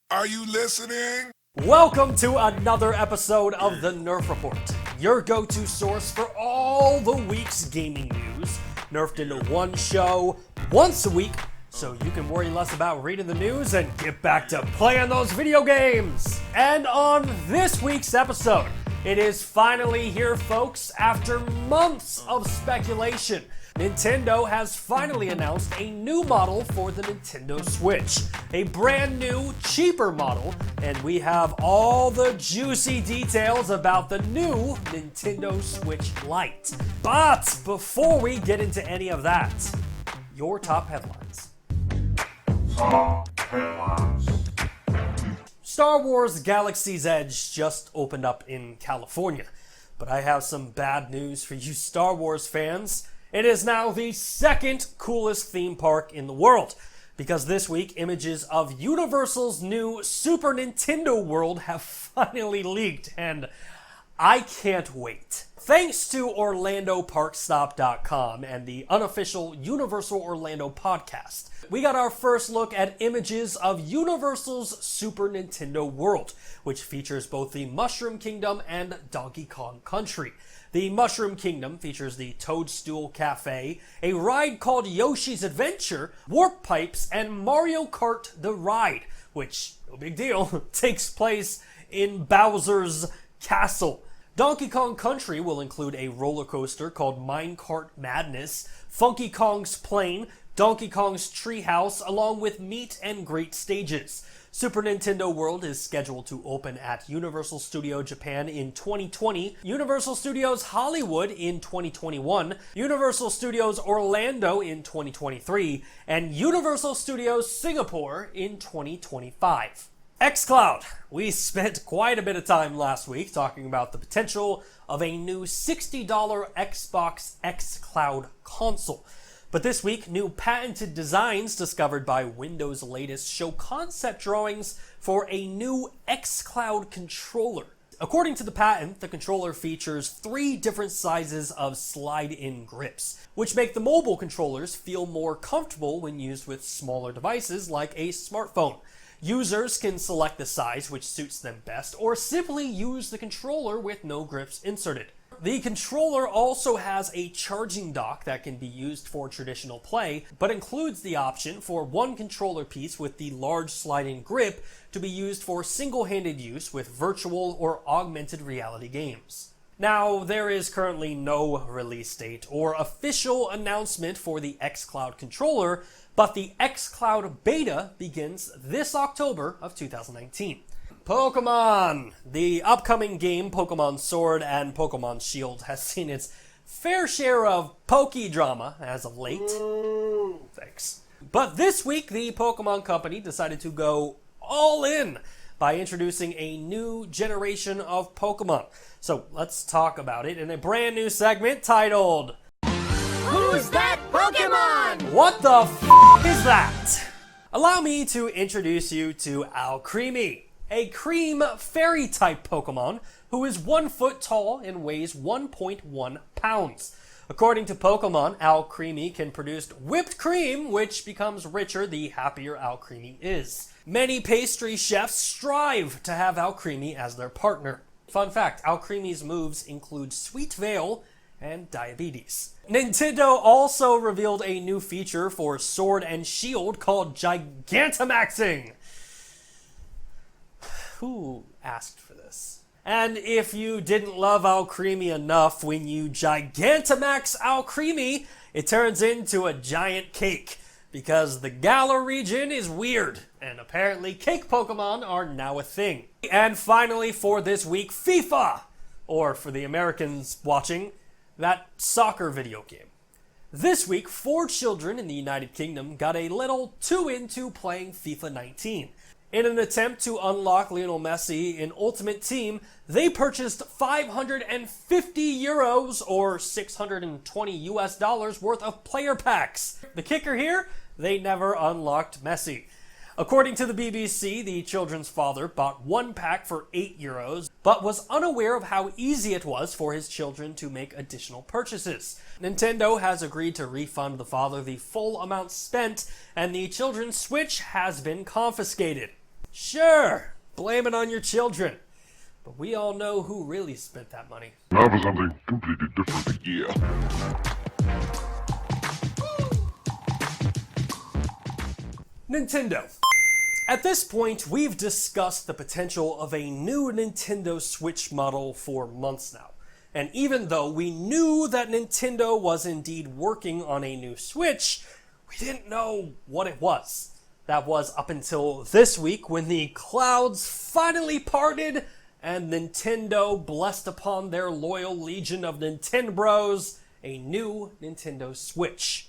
Are you listening? Welcome to another episode of the Nerf Report, your go-to source for all the week's gaming news, nerfed into one show once a week, so you can worry less about reading the news and get back to playing those video games. And on this week's episode, it is finally here, folks. After months of speculation, Nintendo has finally announced a new model for the Nintendo Switch. A brand new, cheaper model, and we have all the juicy details about the new Nintendo Switch Lite. But before we get into any of that, your top headlines. Star Wars Galaxy's Edge just opened up in California, but I have some bad news for you Star Wars fans. It is now the second coolest theme park in the world, because this week images of Universal's new Super Nintendo World have finally leaked, and I can't wait. Thanks to OrlandoParkstop.com and the unofficial Universal Orlando podcast, we got our first look at images of Universal's Super Nintendo World, which features both the Mushroom Kingdom and Donkey Kong Country. The Mushroom Kingdom features the Toadstool Cafe, a ride called Yoshi's Adventure, Warp Pipes, and Mario Kart The Ride, which, no big deal, takes place in Bowser's Castle. Donkey Kong Country will include a roller coaster called Minecart Madness, Funky Kong's Plane, Donkey Kong's Treehouse, along with meet and greet stages. Super Nintendo World is scheduled to open at Universal Studio Japan in 2020, Universal Studios Hollywood in 2021, Universal Studios Orlando in 2023, and Universal Studios Singapore in 2025. xCloud. We spent quite a bit of time last week talking about the potential of a new $60 Xbox xCloud console. But this week, new patented designs discovered by Windows Latest show concept drawings for a new xCloud controller. According to the patent, the controller features 3 different sizes of slide-in grips, which make the mobile controllers feel more comfortable when used with smaller devices like a smartphone. Users can select the size which suits them best, or simply use the controller with no grips inserted. The controller also has a charging dock that can be used for traditional play, but includes the option for one controller piece with the large sliding grip to be used for single-handed use with virtual or augmented reality games. Now, there is currently no release date or official announcement for the xCloud controller, but the xCloud beta begins this October of 2019. Pokemon! The upcoming game Pokemon Sword and Pokemon Shield has seen its fair share of Poke-drama as of late. Thanks. But this week, the Pokemon Company decided to go all in by introducing a new generation of Pokemon. So let's talk about it in a brand new segment titled... Who's that Pokemon? What the f*** is that? Allow me to introduce you to Alcremie, a cream fairy-type Pokemon who is 1 foot tall and weighs 1.1 pounds. According to Pokemon, Alcremie can produce whipped cream, which becomes richer the happier Alcremie is. Many pastry chefs strive to have Alcremie as their partner. Fun fact, Alcremie's moves include Sweet Veil and Diabetes. Nintendo also revealed a new feature for Sword and Shield called Gigantamaxing. Who asked for this? And if you didn't love Alcremie enough, when you Gigantamax Alcremie, it turns into a giant cake, because the Galar region is weird, and apparently cake Pokemon are now a thing. And finally for this week, FIFA! Or for the Americans watching, that soccer video game. This week, 4 children in the United Kingdom got a little too into playing FIFA 19. In an attempt to unlock Lionel Messi in Ultimate Team, they purchased 550 euros or $620 worth of player packs. The kicker here, they never unlocked Messi. According to the BBC, the children's father bought 1 pack for 8 euros, but was unaware of how easy it was for his children to make additional purchases. Nintendo has agreed to refund the father the full amount spent, and the children's Switch has been confiscated. Sure, blame it on your children. But we all know who really spent that money. Now for something completely different, yeah. Nintendo. At this point, we've discussed the potential of a new Nintendo Switch model for months now. And even though we knew that Nintendo was indeed working on a new Switch, we didn't know what it was. That was up until this week when the clouds finally parted and Nintendo blessed upon their loyal legion of Nintendobros a new Nintendo Switch.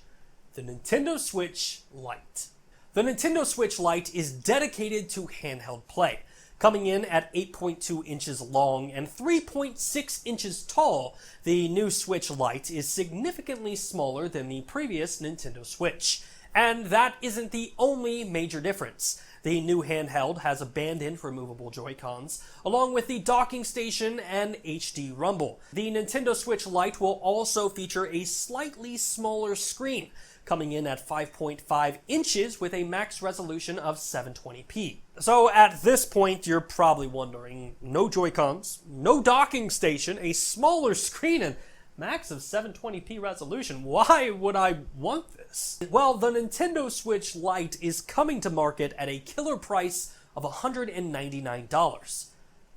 The Nintendo Switch Lite. The Nintendo Switch Lite is dedicated to handheld play. Coming in at 8.2 inches long and 3.6 inches tall, the new Switch Lite is significantly smaller than the previous Nintendo Switch. And that isn't the only major difference. The new handheld has abandoned removable Joy-Cons, along with the docking station and HD rumble. The Nintendo Switch Lite will also feature a slightly smaller screen, coming in at 5.5 inches with a max resolution of 720p. So at this point, you're probably wondering, no Joy-Cons, no docking station, a smaller screen, and max of 720p resolution. Why would I want this? Well, the Nintendo Switch Lite is coming to market at a killer price of $199.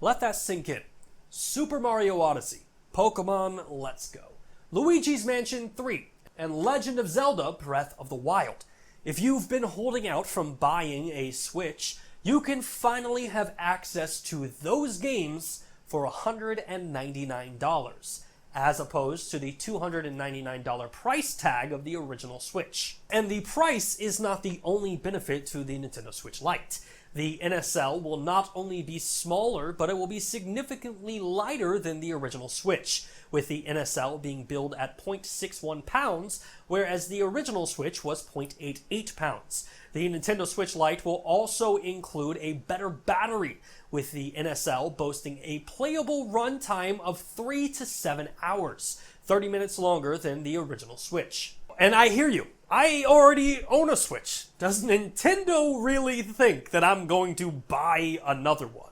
Let that sink in. Super Mario Odyssey, Pokemon Let's Go, Luigi's Mansion 3, and Legend of Zelda Breath of the Wild. If you've been holding out from buying a Switch, you can finally have access to those games for $199. As opposed to the $299 price tag of the original Switch. And the price is not the only benefit to the Nintendo Switch Lite. The NSL will not only be smaller, but it will be significantly lighter than the original Switch, with the NSL being billed at 0.61 pounds, whereas the original Switch was 0.88 pounds. The Nintendo Switch Lite will also include a better battery, with the NSL boasting a playable runtime of 3 to 7 hours, 30 minutes longer than the original Switch. And I hear you. I already own a Switch. Does Nintendo really think that I'm going to buy another one?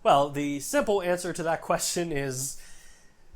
Well, the simple answer to that question is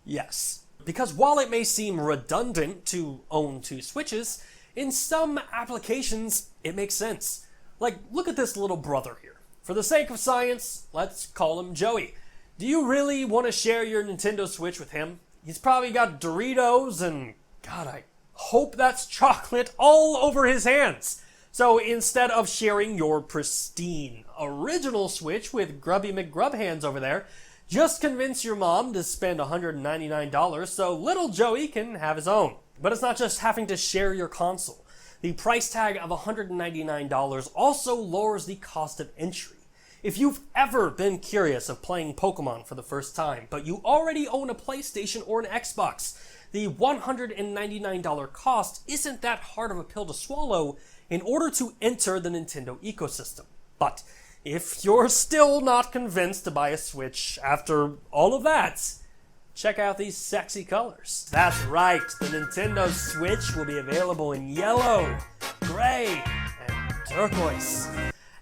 yes. Because while it may seem redundant to own two Switches, in some applications it makes sense. Like, look at this little brother here. For the sake of science, let's call him Joey. Do you really want to share your Nintendo Switch with him? He's probably got Doritos and, God, I hope that's chocolate all over his hands. So instead of sharing your pristine original Switch with Grubby McGrubhands over there, just convince your mom to spend $199 so little Joey can have his own. But it's not just having to share your console. The price tag of $199 also lowers the cost of entry. If you've ever been curious of playing Pokemon for the first time, but you already own a PlayStation or an Xbox, the $199 cost isn't that hard of a pill to swallow in order to enter the Nintendo ecosystem. But if you're still not convinced to buy a Switch after all of that, check out these sexy colors. That's right, the Nintendo Switch will be available in yellow, gray, and turquoise.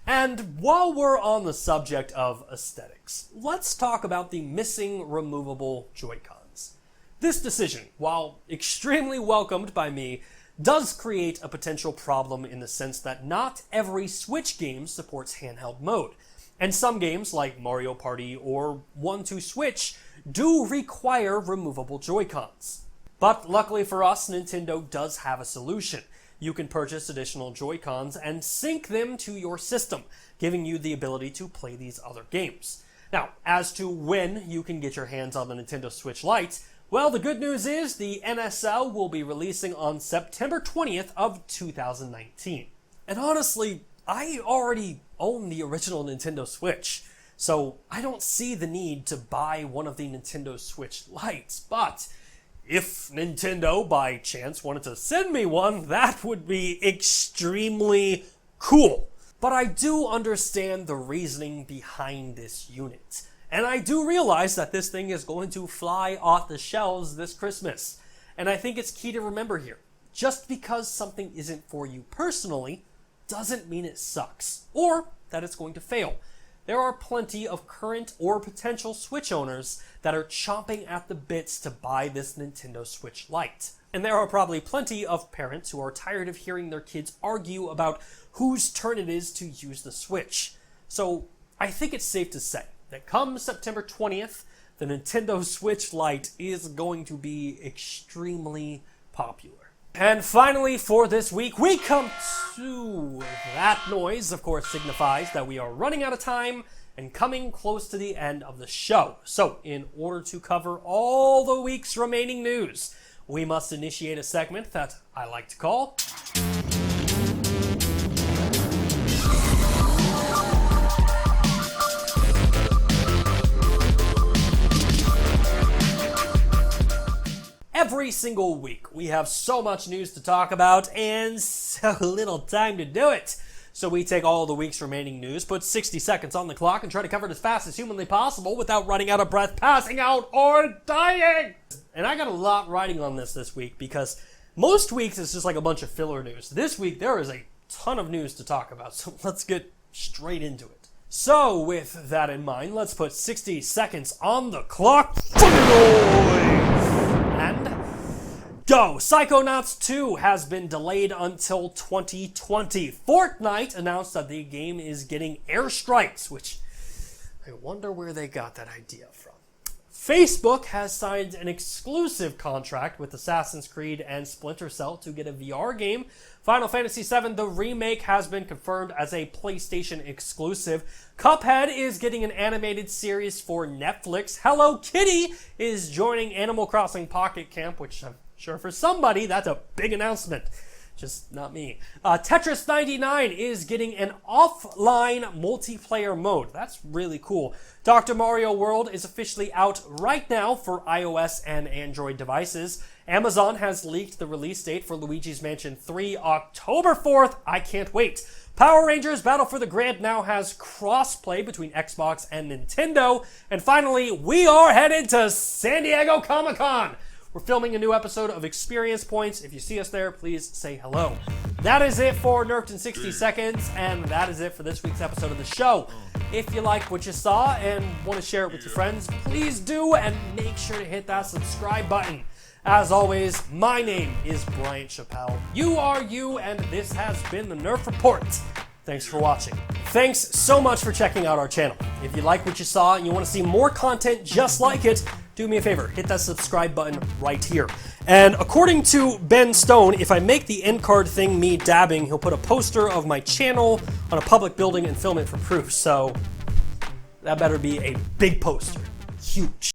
And while we're on the subject of aesthetics, let's talk about the missing removable Joy-Cons. This decision, while extremely welcomed by me, does create a potential problem in the sense that not every Switch game supports handheld mode. And some games, like Mario Party or 1-2-Switch, do require removable Joy-Cons. But luckily for us, Nintendo does have a solution. You can purchase additional Joy-Cons and sync them to your system, giving you the ability to play these other games. Now, as to when you can get your hands on the Nintendo Switch Lite, well, the good news is the NSL will be releasing on September 20th of 2019. And honestly, I already own the original Nintendo Switch, so I don't see the need to buy one of the Nintendo Switch Lites, but if Nintendo, by chance, wanted to send me one, that would be extremely cool. But I do understand the reasoning behind this unit. And I do realize that this thing is going to fly off the shelves this Christmas. And I think it's key to remember here. Just because something isn't for you personally, doesn't mean it sucks, or that it's going to fail. there are plenty of current or potential Switch owners that are chomping at the bits to buy this Nintendo Switch Lite. And there are probably plenty of parents who are tired of hearing their kids argue about whose turn it is to use the Switch. So I think it's safe to say that come September 20th, the Nintendo Switch Lite is going to be extremely popular. And finally, for this week, we come to that noise, of course, signifies that we are running out of time and coming close to the end of the show. So, in order to cover all the week's remaining news, we must initiate a segment that I like to call Every single week, we have so much news to talk about and so little time to do it. So we take all the week's remaining news, put 60 seconds on the clock, and try to cover it as fast as humanly possible without running out of breath, passing out, or dying. And I got a lot riding on this week because most weeks it's just like a bunch of filler news. This week there is a ton of news to talk about, so let's get straight into it. So with that in mind, let's put 60 seconds on the clock. And go! Psychonauts 2 has been delayed until 2020. Fortnite announced that the game is getting airstrikes, which I wonder where they got that idea from. Facebook has signed an exclusive contract with Assassin's Creed and Splinter Cell to get a VR game. Final Fantasy VII, the remake, has been confirmed as a PlayStation exclusive. Cuphead is getting an animated series for Netflix. Hello Kitty is joining Animal Crossing Pocket Camp, which I'm sure for somebody that's a big announcement. Just not me. Tetris 99 is getting an offline multiplayer mode. That's really cool. Dr. Mario World is officially out right now for iOS and Android devices. Amazon has leaked the release date for Luigi's Mansion 3, October 4th. I can't wait. Power Rangers Battle for the Grand now has cross-play between Xbox and Nintendo. And finally, we are headed to San Diego Comic-Con. We're filming a new episode of Experience Points. If you see us there, please say hello. That is it for Nerfed in 60 Seconds, and that is it for this week's episode of the show. If you like what you saw and want to share it with your friends, please do, and make sure to hit that subscribe button. As always, my name is Bryant Chappel. You are you, and this has been the Nerf Report. Thanks for watching. Thanks so much for checking out our channel. If you like what you saw and you want to see more content just like it, do me a favor, hit that subscribe button right here. And according to Ben Stone, if I make the end card thing me dabbing, he'll put a poster of my channel on a public building and film it for proof. So that better be a big poster. Huge.